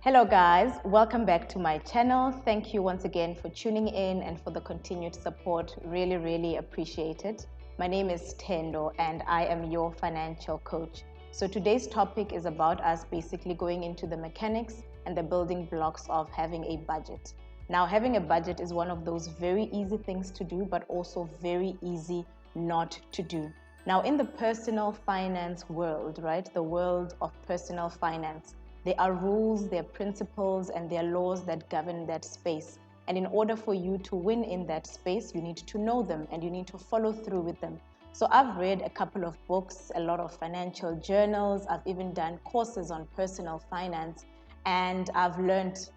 Hello guys, welcome back to my channel. Thank you once again for tuning in and for the continued support. Really appreciate it. My name is Thendo and I am your financial coach. So today's topic is about us basically going into the mechanics and the building blocks of having a budget. Now, having a budget is one of those very easy things to do, but also very easy not to do. Now, in the personal finance world, right, the world of personal finance, there are rules, there are principles, and there are laws that govern that space. And in order for you to win in that space, you need to know them and you need to follow through with them. So I've read a couple of books, a lot of financial journals. I've even done courses on personal finance, and I've learned,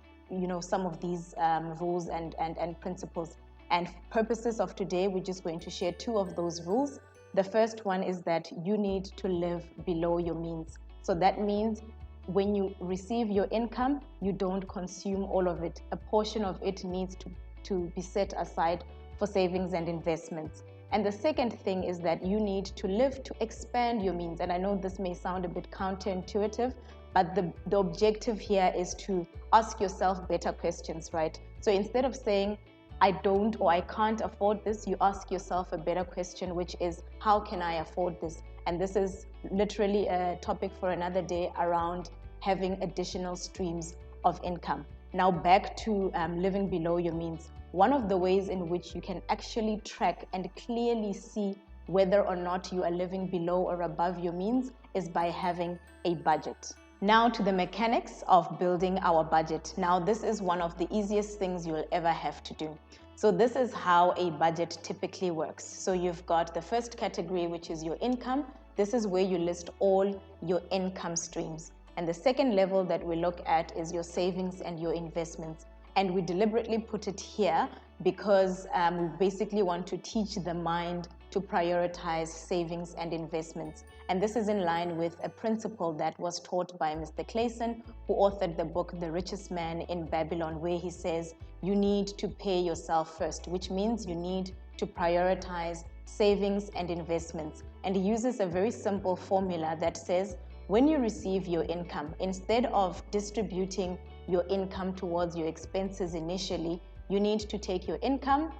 some of these rules and principles. And for purposes of today, we're just going to share two of those rules. The first one is that you need to live below your means. So that means when you receive your income, you don't consume all of it. A portion of it needs to be set aside for savings and investments. And the second thing is that you need to live to expand your means. And I know this may sound a bit counterintuitive, but the objective here is to ask yourself better questions, right? So instead of saying, I don't or I can't afford this, you ask yourself a better question, which is, how can I afford this? And this is literally a topic for another day around having additional streams of income. Now back to living below your means. One of the ways in which you can actually track and clearly see whether or not you are living below or above your means is by having a budget. Now to the mechanics of building our budget. Now this is one of the easiest things you'll ever have to do. So this is how a budget typically works. So you've got the first category, which is your income. This is where you list all your income streams. And the second level that we look at is your savings and your investments. And we deliberately put it here because we basically want to teach the mind to prioritize savings and investments. And this is in line with a principle that was taught by Mr. Clayson, who authored the book, The Richest Man in Babylon, where he says, you need to pay yourself first, which means you need to prioritize savings and investments. And he uses a very simple formula that says, when you receive your income, instead of distributing your income towards your expenses initially, you need to take your income.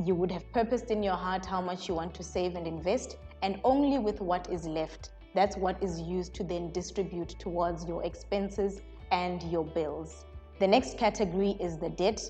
You would have purposed in your heart how much you want to save and invest, and only with what is left, that's what is used to then distribute towards your expenses and your bills. The next category is the debt.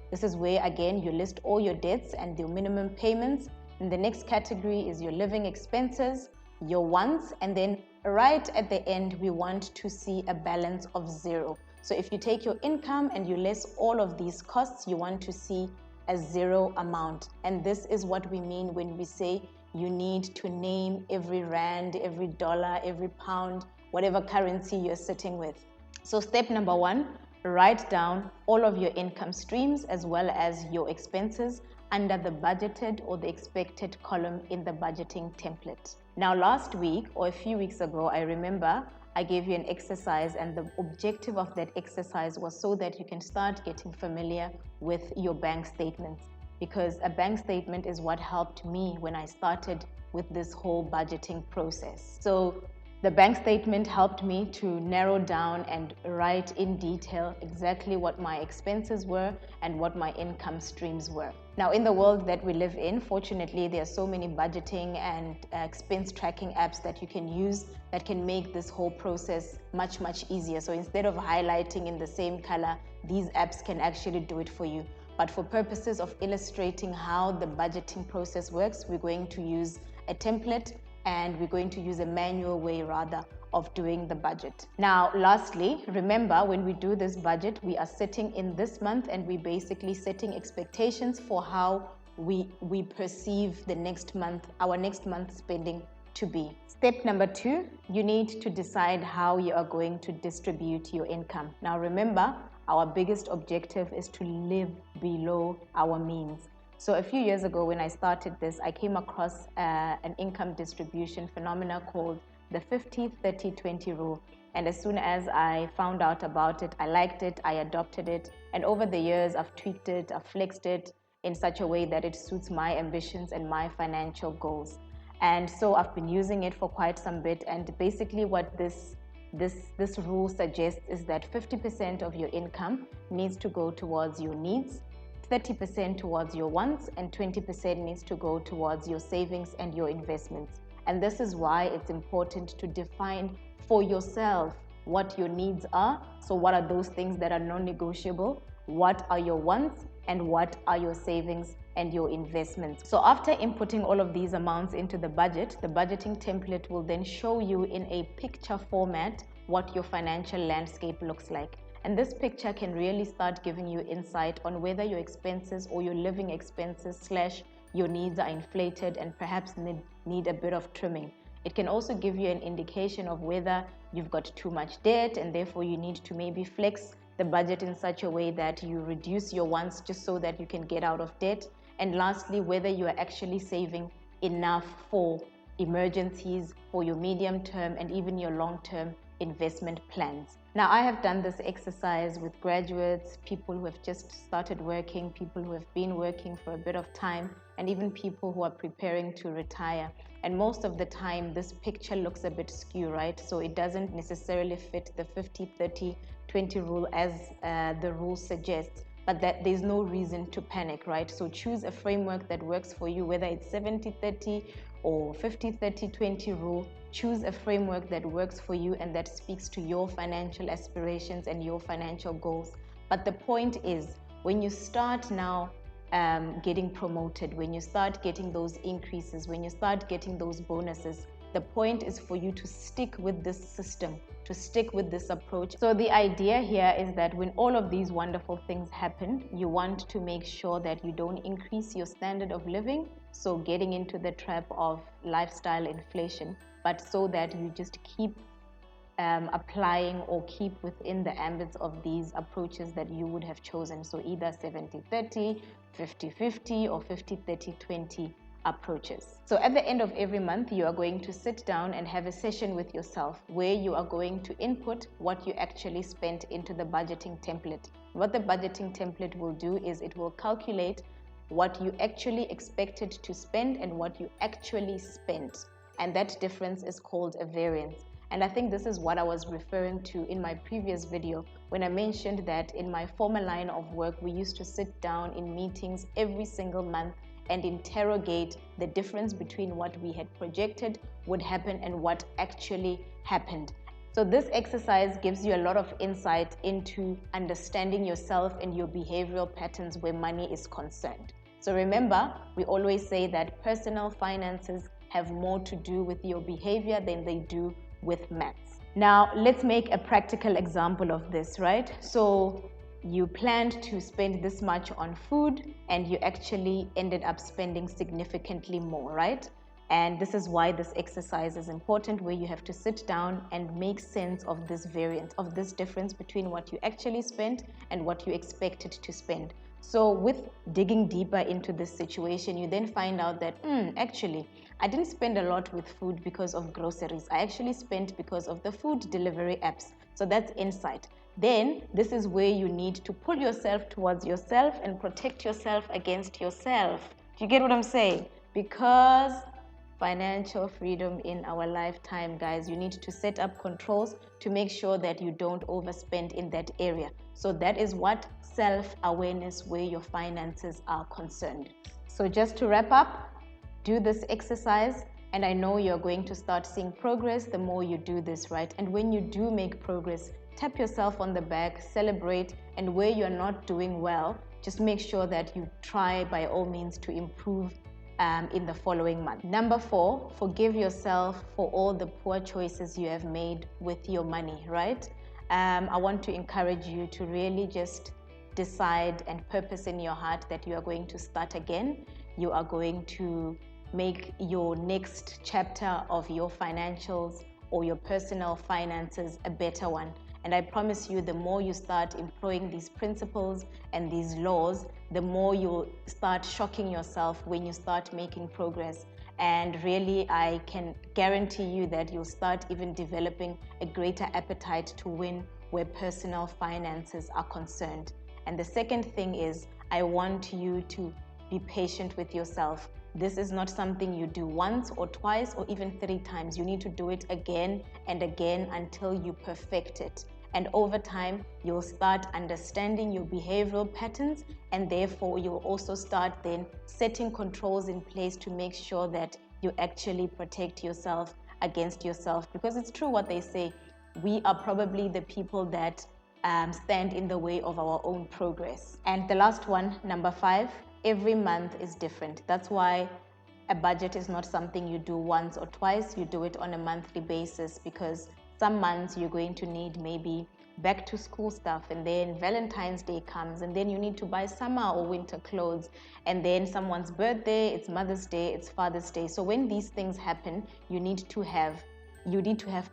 This is where, again, you list all your debts and your minimum payments. And the next category is your living expenses, your wants, and then right at the end, we want to see a balance of zero. So if you take your income and you less all of these costs, you want to see a zero amount. And this is what we mean when we say you need to name every rand, every dollar, every pound, whatever currency you're sitting with. So step number one, write down all of your income streams as well as your expenses under the budgeted or the expected column in the budgeting template. Now, last week or a few weeks ago, I remember I gave you an exercise, and the objective of that exercise was so that you can start getting familiar with your bank statements, because a bank statement is what helped me when I started with this whole budgeting process. So the bank statement helped me to narrow down and write in detail exactly what my expenses were and what my income streams were. Now, in the world that we live in, fortunately, there are so many budgeting and expense tracking apps that you can use that can make this whole process much easier. So instead of highlighting in the same color, these apps can actually do it for you. But for purposes of illustrating how the budgeting process works, we're going to use a template, and we're going to use a manual way rather of doing the budget. Now, lastly, remember, when we do this budget, we are sitting in this month and we basically setting expectations for how we perceive the next month, our next month spending to be. Step number two, you need to decide how you are going to distribute your income. Now, remember, our biggest objective is to live below our means. So a few years ago when I started this, I came across an income distribution phenomena called the 50-30-20 rule. And as soon as I found out about it, I liked it, I adopted it. And over the years, I've tweaked it, I've flexed it in such a way that it suits my ambitions and my financial goals. And so I've been using it for quite some bit. And basically what this this rule suggests is that 50% of your income needs to go towards your needs, 30% towards your wants, and 20% needs to go towards your savings and your investments. And this is why it's important to define for yourself what your needs are. So what are those things that are non-negotiable? What are your wants? And what are your savings and your investments? So after inputting all of these amounts into the budget, the budgeting template will then show you in a picture format what your financial landscape looks like. And this picture can really start giving you insight on whether your expenses or your living expenses / your needs are inflated and perhaps need a bit of trimming. It can also give you an indication of whether you've got too much debt and therefore you need to maybe flex the budget in such a way that you reduce your wants just so that you can get out of debt. And lastly, whether you are actually saving enough for emergencies, for your medium term and even your long-term investment plans. Now, I have done this exercise with graduates, people who have just started working, people who have been working for a bit of time, and even people who are preparing to retire. And most of the time, this picture looks a bit skew, right? So it doesn't necessarily fit the 50-30-20 rule as the rule suggests, but that there's no reason to panic, right? So choose a framework that works for you, whether it's 70-30 or 50-30-20 rule. Choose a framework that works for you and that speaks to your financial aspirations and your financial goals. But the point is, when you start now getting promoted, when you start getting those increases, when you start getting those bonuses, the point is for you to stick with this system, to stick with this approach. So the idea here is that when all of these wonderful things happen, you want to make sure that you don't increase your standard of living, so getting into the trap of lifestyle inflation, but so that you just keep applying or keep within the ambits of these approaches that you would have chosen. So either 70-30, 50-50 or 50-30-20 approaches. So at the end of every month, you are going to sit down and have a session with yourself where you are going to input what you actually spent into the budgeting template. What the budgeting template will do is it will calculate what you actually expected to spend and what you actually spent. And that difference is called a variance. And I think this is what I was referring to in my previous video when I mentioned that in my former line of work, we used to sit down in meetings every single month and interrogate the difference between what we had projected would happen and what actually happened. So this exercise gives you a lot of insight into understanding yourself and your behavioral patterns where money is concerned. So remember, we always say that personal finances have more to do with your behavior than they do with maths. Now, let's make a practical example of this, right? So you planned to spend this much on food and you actually ended up spending significantly more, right? And this is why this exercise is important, where you have to sit down and make sense of this variance, of this difference between what you actually spent and what you expected to spend. So with digging deeper into this situation, you then find out that, actually, I didn't spend a lot with food because of groceries. I actually spent because of the food delivery apps. So that's insight. Then this is where you need to pull yourself towards yourself and protect yourself against yourself. Do you get what I'm saying? Because financial freedom in our lifetime, guys, you need to set up controls to make sure that you don't overspend in that area. So that is what self-awareness where your finances are concerned. So just to wrap up, do this exercise, and I know you're going to start seeing progress the more you do this, right? And when you do make progress, tap yourself on the back, celebrate, and where you're not doing well, just make sure that you try by all means to improve in the following month. Number 4, forgive yourself for all the poor choices you have made with your money, right? I want to encourage you to really just decide and purpose in your heart that you are going to start again. You are going to make your next chapter of your financials or your personal finances a better one. And I promise you, the more you start employing these principles and these laws, the more you'll start shocking yourself when you start making progress. And really, I can guarantee you that you'll start even developing a greater appetite to win where personal finances are concerned. And the second thing is, I want you to be patient with yourself. This is not something you do once or twice or even 3 times. You need to do it again and again until you perfect it. And over time, you'll start understanding your behavioral patterns, and therefore you'll also start then setting controls in place to make sure that you actually protect yourself against yourself. Because it's true what they say, we are probably the people that stand in the way of our own progress. And the last one, number 5, every month is different. That's why a budget is not something you do once or twice. You do it on a monthly basis, because some months you're going to need maybe back to school stuff, and then Valentine's Day comes, and then you need to buy summer or winter clothes, and then someone's birthday, it's Mother's Day, it's Father's Day. So when these things happen, you need to have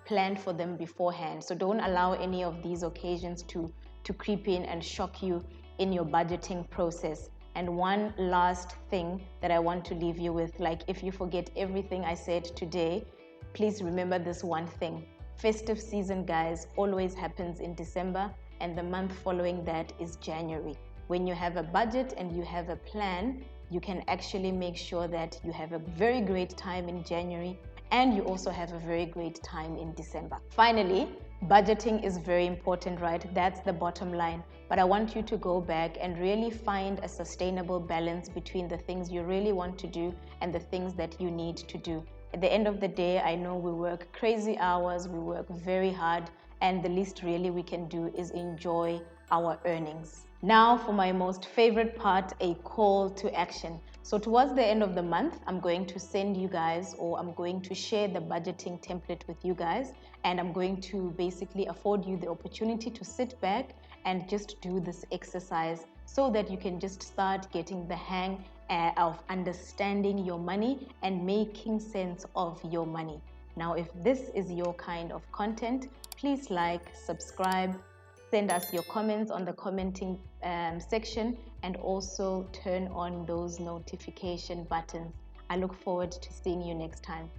planned for them beforehand. So don't allow any of these occasions to creep in and shock you in your budgeting process. And one last thing that I want to leave you with, like, if you forget everything I said today, please remember this one thing. Festive season, guys, always happens in December, and the month following that is January. When you have a budget and you have a plan, you can actually make sure that you have a very great time in January, and you also have a very great time in December. Finally, budgeting is very important, right? That's the bottom line. But I want you to go back and really find a sustainable balance between the things you really want to do and the things that you need to do. At the end of the day, I know we work crazy hours, we work very hard, and the least really we can do is enjoy our earnings. Now for my most favorite part, a call to action. So towards the end of the month, I'm going to send you guys, or I'm going to share the budgeting template with you guys, and I'm going to basically afford you the opportunity to sit back and just do this exercise so that you can just start getting the hang of understanding your money and making sense of your money. Now, if this is your kind of content, please like, subscribe, send us your comments on the commenting section, and also turn on those notification buttons. I look forward to seeing you next time.